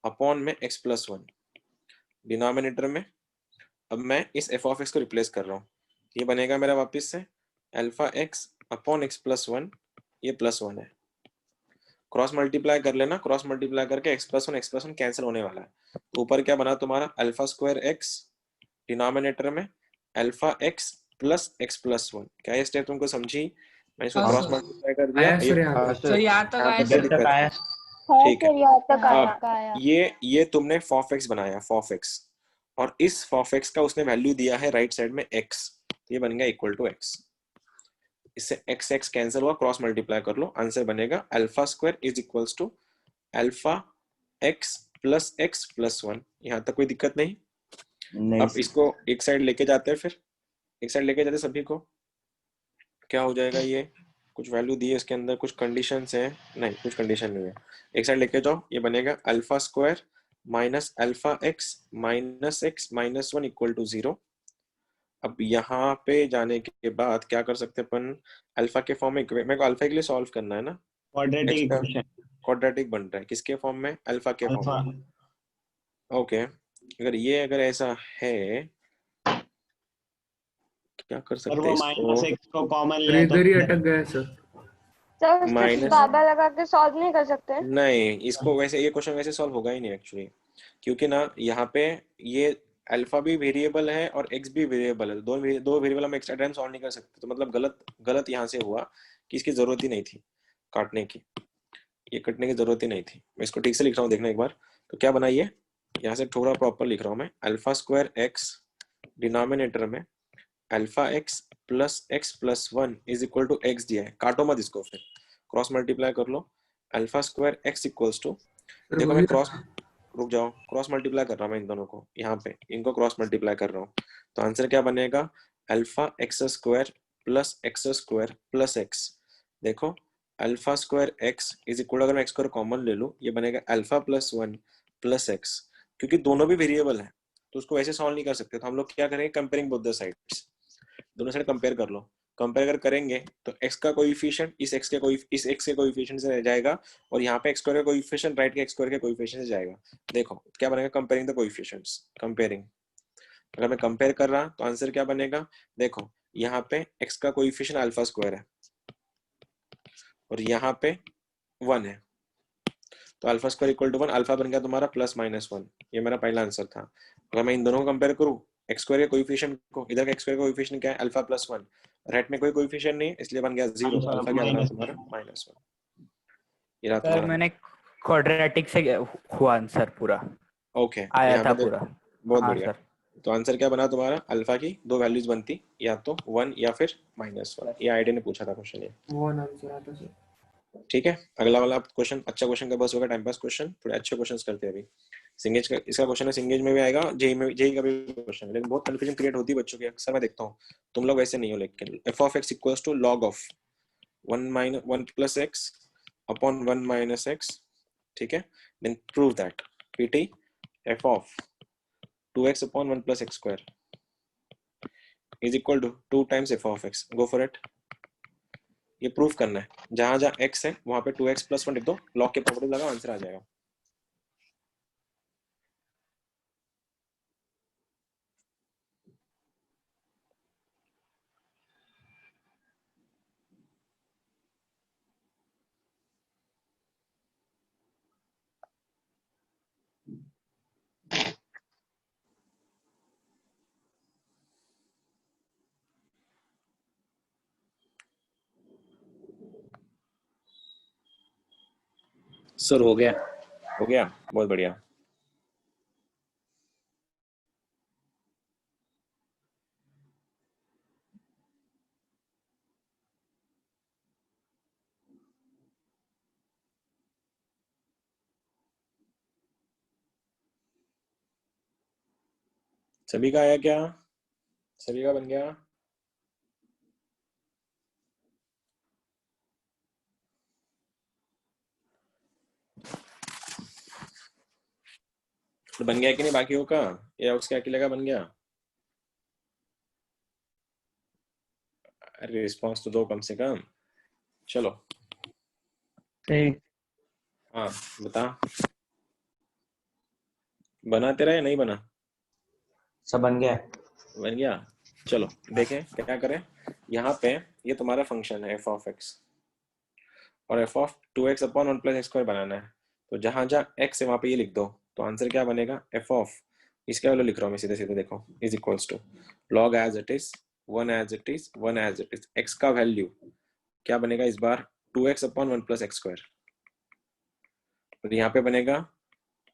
अपॉन में एक्स प्लस वन डिनोमिनेटर में। अब मैं इस एफ ऑफ एक्स को रिप्लेस कर रहा हूँ, ये बनेगा मेरा वापस से alpha X upon X plus one, ये प्लस वन है। क्रॉस मल्टीप्लाई कर लेना, क्रॉस मल्टीप्लाई करके एक्स प्लस वन कैंसिल होने वाला है। ऊपर क्या बना तुम्हारा अल्फा स्क्वायर एक्स, डिनोमिनेटर में अल्फा एक्स प्लस वन। क्या ये स्टेप तुमको समझी? मैं इसको हाँ, क्रॉस सर। मल्टीप्लाई कर दिया। आया सर यहाँ हाँ पे। सर यहाँ तक आया क्या सर। दिक्कत है? ठीक है, सर यहाँ तक अब आया। ये तुमने फॉफ एक्स बनाया, फॉफ एक्स, और इस फॉफ एक्स का उसने वैल्यू दिया है राइट साइड में एक्स, तो ये बन गया इक्वल टू एक्स। इससे एक्स एक्स कैंसिल हुआ, क्रॉस मल्टीप्लाई कर लो, आंसर बनेगा alpha square is equals to alpha X plus one. यहाँ तक कोई दिक्कत नहीं? अब इसको एक साइड लेके जाते हैं, फिर एक साइड लेके जाते सभी को, क्या हो जाएगा, ये कुछ वैल्यू दी है इसके अंदर, कुछ कंडीशंस हैं, नहीं कुछ कंडीशन नहीं है, एक साइड लेके जाओ, ये बनेगा alpha square minus alpha X minus one equal to zero. अब यहाँ पे जाने के बाद क्या कर सकते हैं अपन, अल्फा के फॉर्म में, मेरे को अल्फा के लिए सॉल्व करना है ना, क्वाड्रेटिक इक्वेशन, क्वाड्रेटिक बन रहा है किसके फॉर्म में, अल्फा के फॉर्म अल्फा। में। ओके, अगर ऐसा है क्या कर और सकते वो हैं माइनस इसको, एक्स को कॉमन सर ले इधर ही तो अटक गया सर। सर उसके माइनस, बाबा लगा के सॉल्व नहीं कर सकते? नहीं इसको वैसे, ये क्वेश्चन वैसे सॉल्व होगा ही नहीं एक्चुअली, क्योंकि ना यहाँ पे ये अल्फा भी वेरिएबल है और एक्स भी वेरिएबल है, दो वेरिएबल हम एक्स्ट्रा टाइम सॉल्व नहीं कर सकते। तो मतलब गलत यहाँ से हुआ कि इसकी जरूरत ही नहीं थी काटने की, ये कटने की जरूरत ही नहीं थी। मैं इसको ठीक से लिख रहा हूँ, देखना एक बार। तो क्या बनाइए, यहाँ से थोड़ा प्रॉपर लिख रहा हूँ मैं, अल्फा स्क्वायर एक्स डिनोमिनेटर में alpha X plus X plus 1 is equal to X दिया है, काटो मत इसको, फिर क्रॉस मल्टीप्लाई कर लो, alpha square X equals to, देखो मैं क्रॉस, रुक जाओ, क्रॉस मल्टीप्लाई कर रहा हूँ मैं इन दोनों को, यहाँ पे इनको क्रॉस मल्टीप्लाई कर रहा हूँ, तो आंसर क्या बनेगा, alpha X square plus X, देखो alpha square X is equal, अगर मैं एक्स स्क्वायर कॉमन ले लूँ, ये बनेगा अल्फा प्लस 1 प्लस एक्स, क्योंकि दोनों भी वेरिएबल है तो उसको ऐसे सॉल्व नहीं कर सकते, तो हम लोग क्या करेंगे, कंपेयरिंग बोथ द साइड्स, दोनों साइड कंपेयर कर लो, कंपेयर अगर करेंगे तो x का कोएफिशिएंट इस x के कोएफिशिएंट से रह जाएगा, और यहाँ पे x स्क्वायर का कोएफिशिएंट राइट के x स्क्वायर के कोएफिशिएंट से जाएगा, देखो क्या बनेगा, कंपेयरिंग द कोएफिशिएंट्स, कंपेयरिंग, अगर मैं कंपेयर कर रहा तो आंसर क्या बनेगा, देखो यहाँ पे x का कोएफिशिएंट अल्फा स्क्वायर है और यहाँ पे 1 है, तो alpha square equal to 1, alpha बन गया तुम्हारा प्लस माइनस 1, ये मेरा पहला आंसर था। अगर मैं इन दोनों को कंपेयर करूँ, एक्स स्क्वायर के कोएफिशिएंट को, इधर का एक्स स्क्वायर का कोएफिशिएंट क्या है, अल्फा प्लस 1, राइट में कोई कोएफिशिएंट नहीं है इसलिए बन गया 0, अल्फा क्या बना तुम्हारा -1, ये रहा तुम्हारा। मैंने क्वाड्रेटिक से हुआ आंसर पूरा, ओके आया था पूरा, बहुत हाँ बढ़िया। सर। तो आंसर क्या बना तुम्हारा, अल्फा की दो वैल्यूज बनती, या तो 1 या फिर -1, ये आईडी ने पूछा था क्वेश्चन ये, 1 आंसर आता सर। ठीक है। अगला वाला क्वेश्चन अच्छा क्वेश्चन का बस होगा, टाइम पास क्वेश्चन, थोड़े अच्छे क्वेश्चंस करते हैं अभी। सिंगेज का इसका क्वेश्चन है, सिंगेज में भी आएगा, जेई का भी क्वेश्चन है, लेकिन बहुत कंफ्यूजन क्रिएट होती है बच्चों की, अक्सर मैं देखता हूँ, तुम लोग वैसे नहीं हो, लेकिन f of x equals to log of 1 plus x upon 1 minus x, ठीक है, then prove that pt f of 2x upon 1 plus x square is equal to 2 times f of x, go for it। ये proof करना है, जहां जहां x है वहां पे 2x plus 1 लिख दो, लॉग के प्रॉपर्टी लगाओ, आंसर आ जाएगा। सर हो गया। हो गया, बहुत बढ़िया। सभी का आया क्या, सभी का बन गया? तो बन गया कि नहीं बाकियों का, या उसके अकेले का बन गया? अरे रिस्पांस तो दो कम से कम, चलो। हाँ बता, बना तेरा या नहीं बना? सब बन गया। बन गया, चलो देखें क्या करें। यहाँ पे ये तुम्हारा फंक्शन है f of x, और f of 2x upon 1 plus X square बनाना है, तो जहां जहां x है वहां पे ये लिख दो, तो आंसर क्या बनेगा, f of, इसका वैल्यू लिख रहा हूँ मैं सीधे सीधे, देखो is equals to log as it is 1 as it is 1 as it is, x का वैल्यू क्या बनेगा इस बार, 2x upon 1 plus X square, तो यहाँ पे बनेगा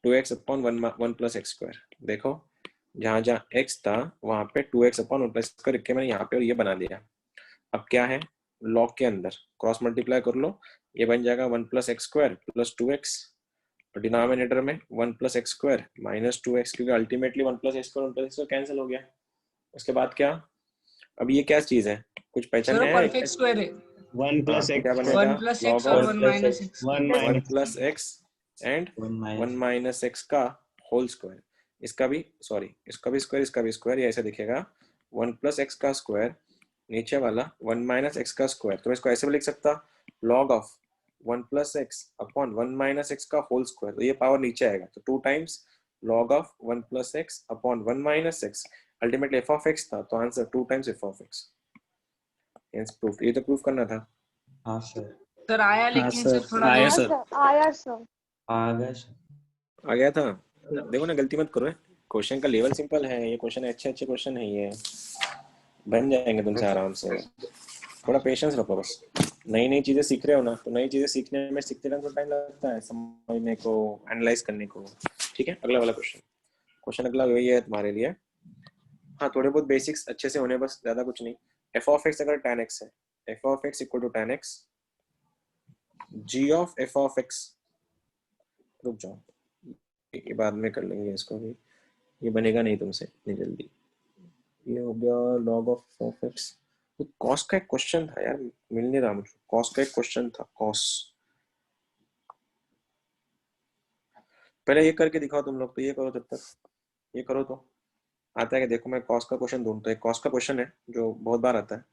2x upon 1 plus X square, देखो जहां जहां x था वहां पे 2x upon 1 plus X square लिख के मैंने यहाँ पे और ये बना दिया। अब क्या है, लॉग के अंदर क्रॉस मल्टीप्लाई कर लो, ये बन जाएगा 1 plus X square plus 2x, और डिनोमिनेटर में 1 plus X square minus 2x, क्योंकि ultimately 1 plus X square 1 plus X square cancel हो गया। उसके बाद क्या, अब ये क्या चीज है, कुछ पहचान सर है? परफेक्ट स्क्वायर है, 1 plus x क्या बनेगा, 1 प्लस log एक्स और of 1 minus x, 1 plus x and 1 minus x का होल स्क्वायर, इसका भी सॉरी, इसका भी स्क्वायर, इसका भी स्क्वायर, ये ऐसे दिखेगा 1 प्लस एक्स का स्क्वायर, नीचे वाला 1 माइनस एक्स का स्क्वायर, तो इसको ऐसे भी लिख सकता log of 1 plus x upon 1 minus x का होल स्क्वायर, तो ये पावर नीचे आएगा, तो 2 times log of 1 plus x upon 1 minus x, ultimately f of x था, तो answer 2 times f of x, proof, ये तो प्रूफ करना था। हाँ सर, सर आया, लेकिन सर थोड़ा आया लेट। सर, आया सर। आ गया सर। आ गया था, देखो ना गलती मत करो, क्वेश्चन का लेवल सिंपल है, ये क्वेश्चन अच्छे अच्छे क्वेश्चन है, ये बन जाएंगे तुमसे आराम से, थोड़ा पेशेंस रखो बस, नई नई चीजें सीख रहे हो ना, तो नई चीजें सीखने में सीखते रहने को टाइम लगता है, समझने को, एनालाइज करने को, ठीक है। अगला वाला क्वेश्चन अगला वही है तुम्हारे लिए, हाँ थोड़े बहुत बेसिक्स अच्छे से होने, बस ज्यादा कुछ नहीं। एफ ऑफ एक्स अगर tan x है, F of X equal to tan x, g of F of X, रुक जाओ ये बाद में कर लेंगे इसको भी, ये बनेगा नहीं तुमसे इतनी जल्दी। ये हो गया log ऑफ एक्स। तो कॉस का एक क्वेश्चन था यार, मिल नहीं रहा मुझे, कॉस का एक क्वेश्चन था, कॉस। पहले ये करके दिखाओ तुम लोग, तो ये करो जब तक, ये करो तो आता है कि देखो मैं कॉस का क्वेश्चन ढूंढता हूं। एक कॉस का क्वेश्चन है जो बहुत बार आता है।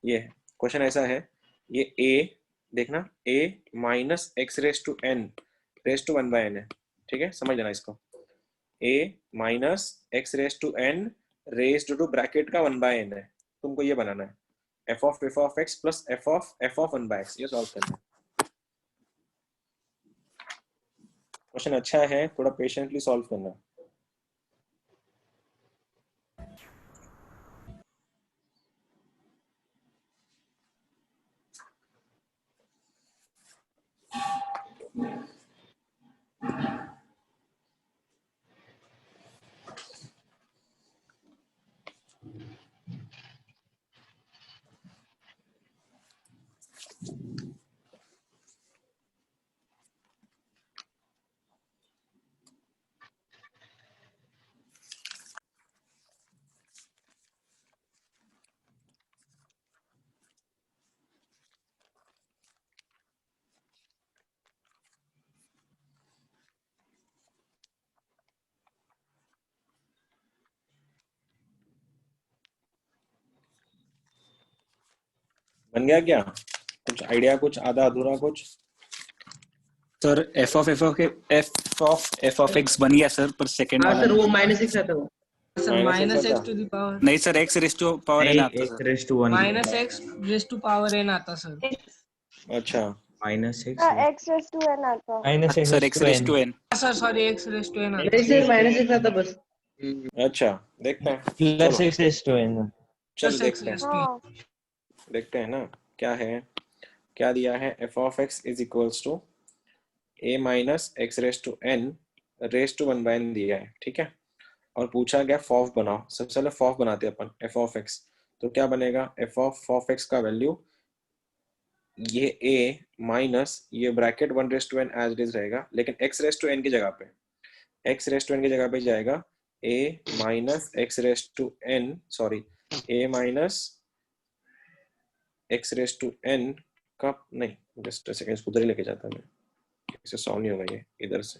ये क्वेश्चन ऐसा है, ये a देखना, a minus X raise to n raise to 1/n है, ठीक है, समझ लेना इसको। a minus X raise to n raised to bracket का 1/n है, तुमको ये बनाना है f of x plus f of 1/x, ये सॉल्व करना है। क्वेश्चन अच्छा है, थोड़ा पेशेंटली सॉल्व करना। बन गया क्या? कुछ आइडिया, कुछ आधा अधूरा कुछ? सर एफ ऑफ एक्स बन गया सर, पर सेकंड हाँ वाला सर वो -6 आता वो। Sir minus -x X to the power, नहीं sir, X raise to power N आता एक sir. Raise to 1 minus X raise to power N आता सर। अच्छा, minus x raise to n आता। Minus sir X raise to N. Sir sorry X raise to N आता। नहीं sir -6 आता बस। अच्छा देखते हैं, प्लस चलो एक्स रेस टू एन। चल प्लस एक्स देखते हैं, रेस टू एन। हाँ देखते हैं ना क्या है, क्या दिया है। F of X is equals to a minus X raise to n raise to 1/n दिया है, ठीक है। और पूछा गया फॉफ बनाओ, सबसे पहले फॉफ बनाते हैं अपन एफ ऑफ एक्स। तो क्या बनेगा, एफ ऑफ एक्स का वैल्यू ये a माइनस ये bracket 1 raise to n as it is रहेगा, लेकिन x रेस टू n की जगह पे, x रेस टू n की जगह पे जाएगा a minus X raise to n, sorry a minus X raise to n का, नहीं जस्ट अ सेकंड, उधर ही लेके जाता मैं, इसे सॉल्व नहीं होगा ये इधर से।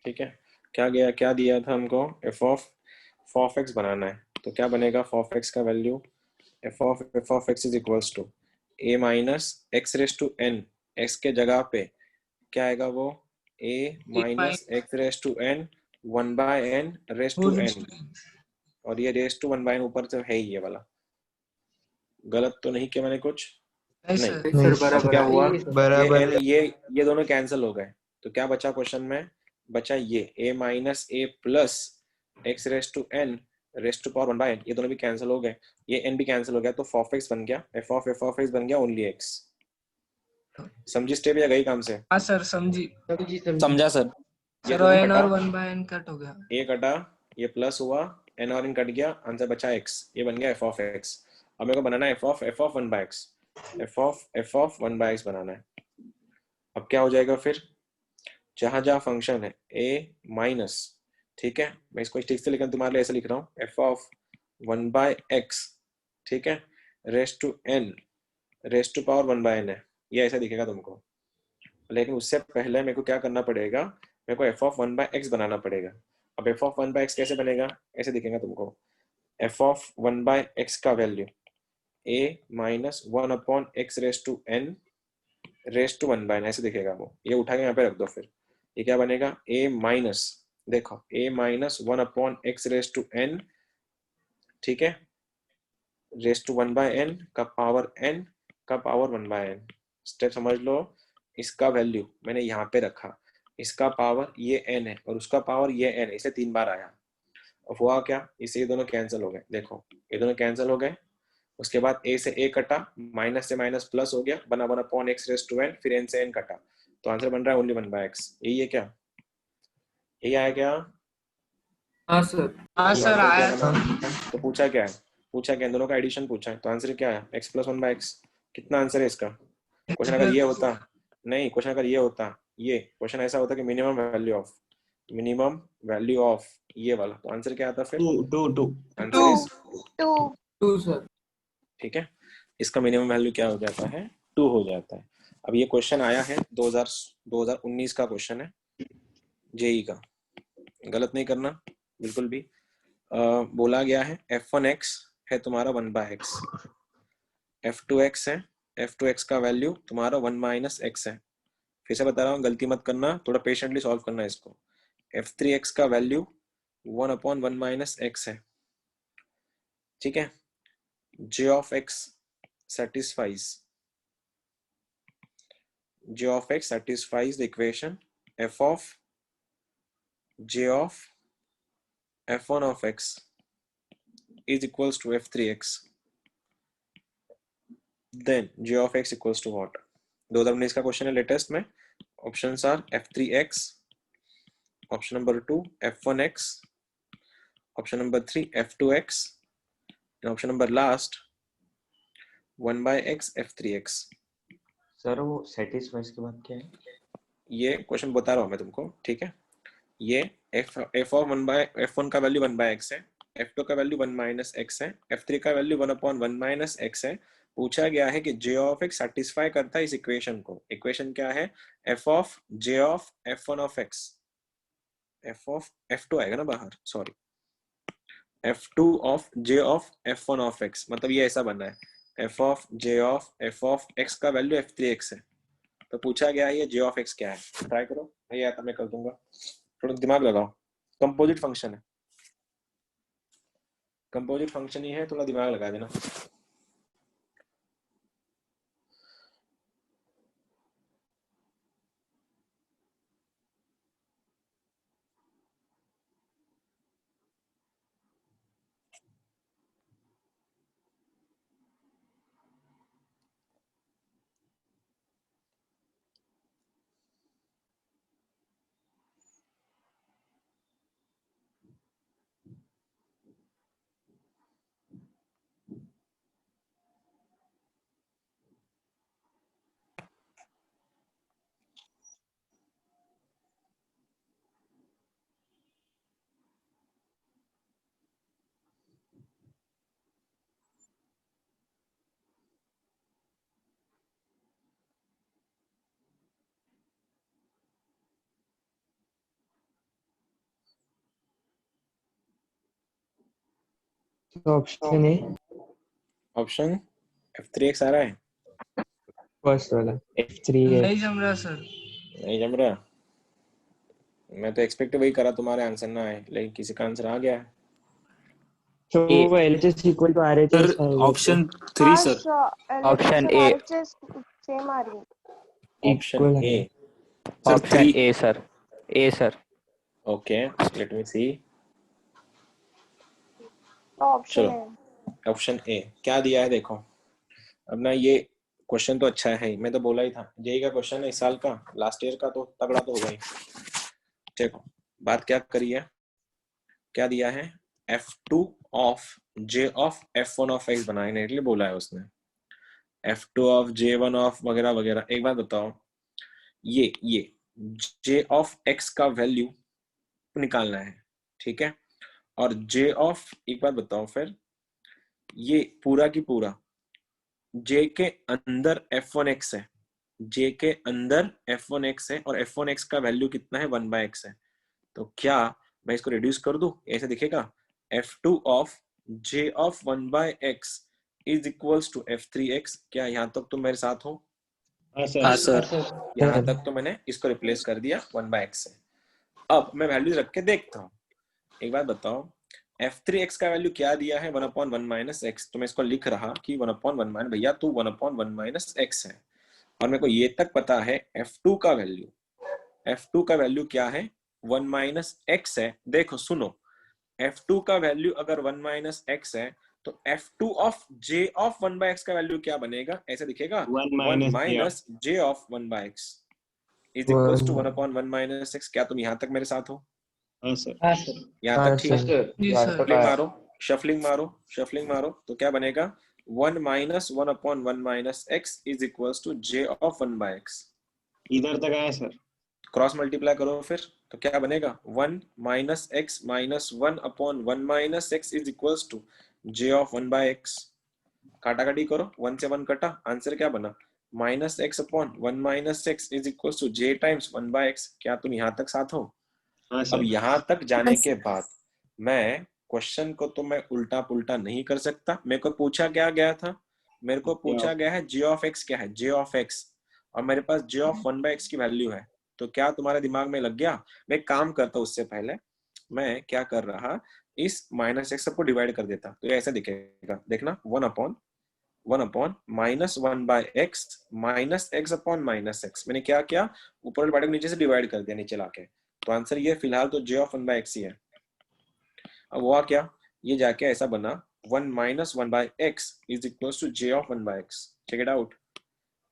ठीक है, क्या गया, क्या दिया था हमको, एफ ऑफ एक्स बनाना है। तो क्या बनेगा, ऑफ एक्स का value F of X is equals to a minus X raise to n, x के जगह पे क्या आएगा वो, a minus X raise to n 1/n raise to n, और ये रेस टू 1/n ऊपर से है ही ये वाला। गलत तो नहीं किया मैंने कुछ? नहीं। सर अब बराबर क्या हुआ, बराबर। ये दोनों कैंसिल हो गए, तो क्या बचा क्वेश्चन में, बचा ये a minus a plus X raise to n raise to power 1/n, ये दोनों भी कैंसिल हो गए, ये n भी कैंसिल हो गया, तो ऑफ एक्स बन गया, एफ ऑफ एक्स बन गया ओनली x। समझी स्टेप या गई काम से? हाँ सर समझी। समझा सर। ये सर n दोनों और कटा, 1/n कट हो गया। ये कटा, ये प्लस हुआ, n और n कट गया, आंसर बचा x, ये बन गया एफ ऑफ एक्स। अब मेरे को बनाना है F of 1/x, F of 1/x बनाना है। अब क्या हो जाएगा फिर, जहां जहां फंक्शन है a माइनस, ठीक है, मैं इसको ठीक से लिखना तुम्हारे लिए ऐसे लिख रहा हूँ, एफ ऑफ 1/x, ठीक है, raise to n raise to power 1/n है, ये ऐसा दिखेगा तुमको। लेकिन उससे पहले मेरे को क्या करना पड़ेगा, मेरे को एफ ऑफ 1/x बनाना पड़ेगा। अब एफ ऑफ 1/x कैसे बनेगा, ऐसे दिखेगा तुमको, एफ ऑफ 1/x का value a minus 1/x raise to n raise to 1/n, ऐसे दिखेगा वो। ये उठा के यहाँ पे रख दो, फिर ये क्या बनेगा, a माइनस, देखो a minus 1/x raise to n, ठीक है, रेस टू 1/n का पावर n का पावर 1/n। स्टेप समझ लो, इसका वैल्यू मैंने यहाँ पे रखा, इसका पावर ये n है और उसका पावर ये n है, इसे 3 बार आया। अब हुआ क्या, इसे ये दोनों कैंसिल हो गए, देखो ये दोनों कैंसिल हो गए, उसके बाद a से a कटा, माइनस से माइनस प्लस हो गया, बना 1/x⁻n, फिर n से n कटा, तो आंसर बन रहा है ओनली 1/x। यही है क्या? यही आया क्या? हाँ सर। हाँ तो सर आंसर क्या आया बना? था। तो पूछा क्या है? पूछा क्या? दोनों का एडिशन पूछा है, तो आंसर क्या है? x + 1/x। कितना आंसर है इसका? क्वेश्चन अगर ये होता, नहीं क्वेश्चन अगर ये होता, ये क्वेश्चन ऐसा होता कि मिनिमम वैल्यू ऑफ ये वाला, तो आंसर क्या आता फिर? 2 आंसर इज 2 2 सर। ठीक है, इसका मिनिमम वैल्यू क्या हो जाता है? 2 हो जाता है। अब ये क्वेश्चन आया है 2019 का क्वेश्चन है, जेई का, गलत नहीं करना बिल्कुल भी। बोला गया है f1x है तुम्हारा 1/x, f2x है, f2x का वैल्यू तुम्हारा 1 - x है। फिर से बता रहा हूँ, गलती मत करना, थोड़ा पेशेंटली सॉल्व करना है इसको। f3x का वैल्यू 1/1 - x है, ठीक है। j of x satisfies the equation f of j of f1 of x is equals to f3x, then j of x equals to what? 2019 का क्वेश्चन है लेटेस्ट में। Options are f3x, option number 2 f1x, option number 3 f2x, option number last 1/x f3x। Sir वो satisfies के बाद क्या है? ये question बता रहा हूँ मैं तुमको, ठीक है। ये f ऑफ 1/f1 का वैल्यू 1/x है, f2 का वैल्यू 1 - x है, f3 का वैल्यू 1/1 - x है। पूछा गया है कि j of x सेटिस्फाई करता है इस इक्वेशन को। इक्वेशन क्या है? f of j of f1 of x, f of f2 आएगा ना बाहर, sorry, f2 of j of f1 of x, मतलब ये ऐसा बनना है f of j of f of x का वैल्यू f3x है। तो पूछा गया है ये j of x क्या है। ट्राई करो, नहीं आता मैं कर दूंगा, थोड़ा दिमाग लगाओ। कंपोजिट फंक्शन है, कंपोजिट फंक्शन ही है, थोड़ा दिमाग लगा देना। ऑप्शन ए, ऑप्शन f3x आ रहा है, फर्स्ट वाला f3x। नहीं जम रहा सर। नहीं जम रहा। मैं तो एक्सपेक्ट वही करा तुम्हारे आंसर ना आए, लेकिन किसी का आंसर आ गया है। तो वो LHS इक्वल टू RHS सर था ये ऑप्शन तो 3 सर। ऑप्शन ए, सेम आ रही है। ऑप्शन इक्वल ए, है। Sir option 3। A sir, A sir. Okay let me see. तो ऑप्शन चलो है। ऑप्शन ए क्या दिया है देखो। अब ना ये क्वेश्चन तो अच्छा है, मैं तो बोला ही था जेई का क्वेश्चन है इस साल का, लास्ट ईयर का तो तगड़ा तो होगा ही। देखो बात क्या करी है, क्या दिया है, f2 of j of f1 of x बनाने के लिए बोला है उसने, f2 ऑफ j1 ऑफ वगैरह वगैरह। एक बात बताओ, ये j ऑफ x का वैल्यू निकालना है, ठीक है। और j ऑफ, एक बात बताओ फिर, ये पूरा की पूरा j के अंदर f1x है, j के अंदर f1x है, और f1x का वैल्यू कितना है? 1/x है। तो क्या मैं इसको रिड्यूस कर दूं? ऐसे दिखेगा, f2 of j of 1/x is equals to f3x। क्या यहाँ तक तुम मेरे साथ हो? हाँ हाँ सर। सर। यहाँ तक तो मैंने इसको रिप्लेस कर दिया 1/x से। अब मैं वैल्यू रख के देखता हूँ। एक बात बताओ, f3x का वैल्यू क्या दिया है? 1/1 - x। तो मैं इसको लिख रहा कि 1/1 भैया तू 1/1 - x है। और मेरे को ये तक पता है f2 का वैल्यू, f2 का वैल्यू क्या है? 1 - x है। देखो सुनो, f2 का वैल्यू अगर 1 - x है तो f2 of j of 1/x का वैल्यू क्या बनेगा? ऐसे दिखेगा 1 1 minus minus j of 1/x is equals to 1/1 minus x। क्या तुम यहाँ तक मेरे साथ हो? हाँ सर। हाँ सर यहाँ तक ठीक? सर जी यहाँ सर। तक शफलिंग आया। मारो, शफलिंग मारो तो क्या बनेगा? 1 minus 1/1 minus x is equals to j of 1/x। इधर तक आया सर। क्रॉस मल्टीप्लाई करो फिर तो क्या बनेगा? 1 minus x minus 1/1 minus x is equals to j of 1/x। काटाकाटी करो, 1 से 1 कटा, आंसर क्या बना? Minus x upon 1 minus x is equals to j times 1/x। क्या तुम यहाँ तक साथ हो? हाँ अब सर। यहाँ तक जाने के बाद मैं क्वेश्चन को तो मैं उल्टा पुल्टा नहीं कर सकता। मेरे को पूछा क्या गया था? मेरे को पूछा गया है g ऑफ x क्या है? j ऑफ x, और मेरे पास j ऑफ 1/x की वैल्यू है। तो क्या तुम्हारे दिमाग में लग गया? मैं एक काम करता हूँ, उससे पहले मैं क्या कर रहा, इस माइनस एक्स को डिवाइड कर देता तो ये ऐसा दिखेगा। देखना, 1 upon minus 1/x minus x upon minus x। मैंने क्या किया? ऊपर वाले को नीचे से डिवाइड कर दिया, नीचे लाके। तो आंसर ये फिलहाल तो j ऑफ 1/x ही है। अब हुआ क्या? ये जाके ऐसा बना 1 minus 1/x is equals to j of 1/x। Check it out.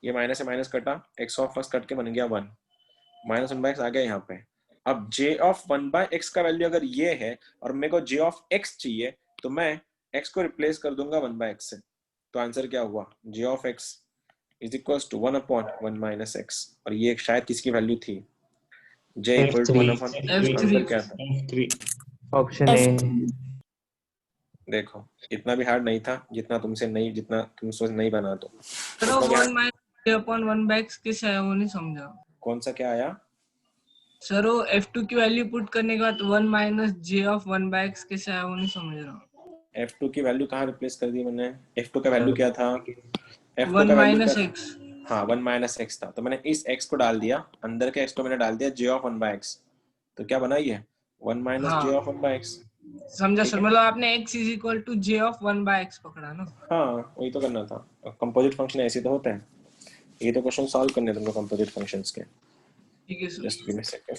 ये माइनस से माइनस कटा, x ऑफ x कट के बन गया 1, माइनस 1/x आ गया यहाँ पे। अब j ऑफ 1/x का वैल्यू अगर ये है और मेरे को j ऑफ x चाहिए तो मैं x को रिप्लेस कर दूंगा 1/x से। तो आंसर क्या हुआ? j of x is equals to 1 upon 1 minus x। और ये शायद किसकी वैल्यू थी? j equal to 1 upon, answer क्या था? F3। Option A. देखो, इतना भी हार्ड नहीं था जितना तुम सोच नहीं बना। तो सर वो 1 माइनस j अपॉन 1/x कैसे आया वो नहीं समझा। कौन सा क्या आया? सर वो f2 की वैल्यू पुट करने के बाद 1 माइनस j ऑफ 1/x कैसे आया वो नहीं समझ रहा। f2 की वैल्यू कहाँ रिप्लेस कर दी मैंने? f2 का वैल्यू क्या था? f2 1 का वैल्यू माइनस क्या? x। हाँ, 1 माइनस x था। तो मैंने इस x को डाल दिया, अंदर के x को मैंने डाल दिया j ऑफ 1/x। तो क्या बना ये? 1 माइनस हाँ j ऑफ 1/x। समझा ठीक सर, है? मतलब आपने x is equal to j of 1/x पकड़ा ना। हाँ, वही तो करना था। कंपोजिट फंक्शन ऐसे तो होते हैं। ये तो क्वेश्चन सॉल्व करने तुमको कंपोजिट फंक्शंस के। ठीक है sir. Just give me a second.